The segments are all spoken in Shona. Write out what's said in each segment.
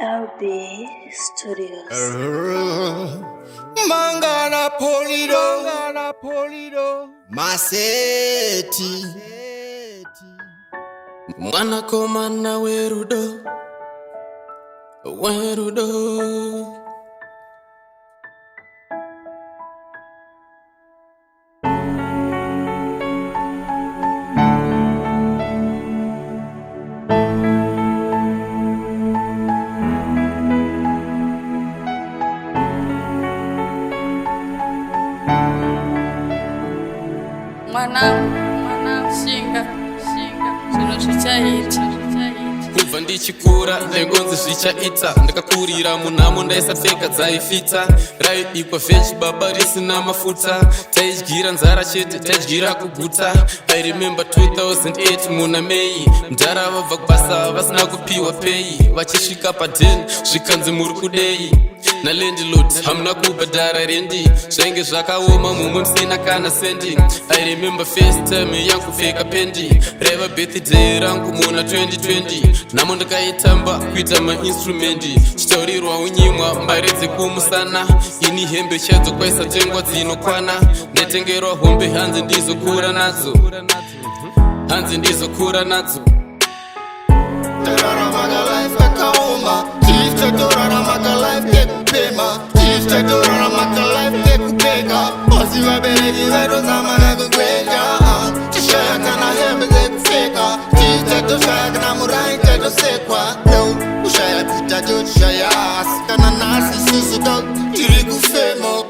LB Studios. Mangana Polido Maseti Mwana komana werudo Mwana shinga Zino zvichaita Kubva ndichikura ndengonzi zvichaita ndakakurira munhamo ndaisapfeka dzaifita raibikwa veji baba risina mafuta taidyira nzara chete taidyira kuguta. I remember 2008 muna Mei mudhara vabva kubasa vasina kupiwa pei vachisvika padhen zvikanzi muri kudei nalandlord hamuna kubhadhara rendi zvainge zvakaoma mumwe musina kana sendi. I remember first time yangu kupfeka pendi raiva birthday rangu muna 2020 namo ndakaitamba kuita mainstrumenti chitaurirwa unyimwa mbari dzekumusana ini hembe chadzo kwaisatengwa dzinokwana ndaitengerwa hombe hanzi ndizokura nadzo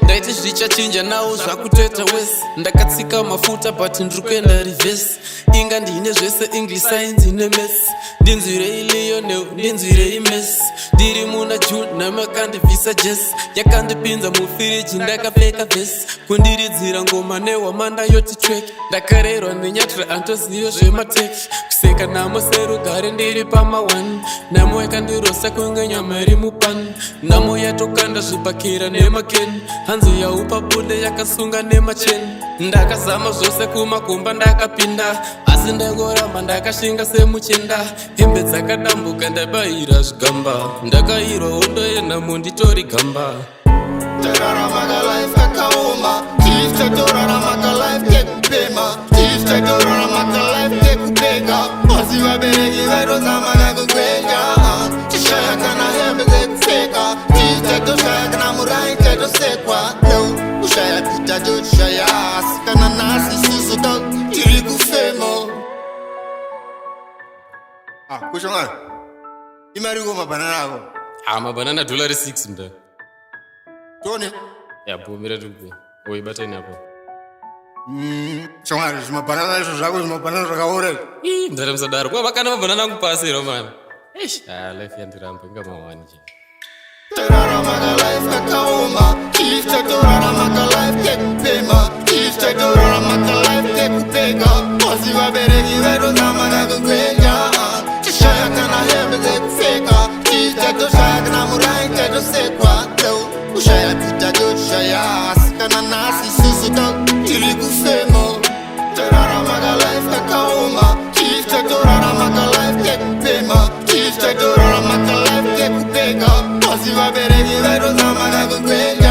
ndaiti zvichachinja nawo zvakuteta wese ndakatsika mafuta but ndikuenda reverse inga ndine zvese English science nemesi ndinzwirei Lionel ndinzwirei Messi ndiri muna June namakandibvisa jesi yakandipinza mufiriji ndakapfeka vesi kundiridzira ngoma nehwamanda yoti track ndakarerwa nenyatra antoziyo zvemateki kuseka namo serugare ndiri pama1 namo yakandirosa kunge nyama iri mupani namo yatokanda zvibhakira nemakeni hanzi yaupa bude yakasunga nemacheni ndakazama zvose kumakomba ndakapinda asi ndangoramba ndakashinga semuchenda hembe dzakadambuka ndabayira zvigamba ndakairwa hondo yenhamo nditori gamba. Kushonga imari ngoma banana ako mabanana $6 mda tone yabhomera tuku oibatani apo shonga zvimabanana izvo zvako zvimabanana zvakaora ndaramusadaro kwa vakana mabanana angu pasi romana life yandiramba inga mawani je Vaberegi vero zamana kugwenya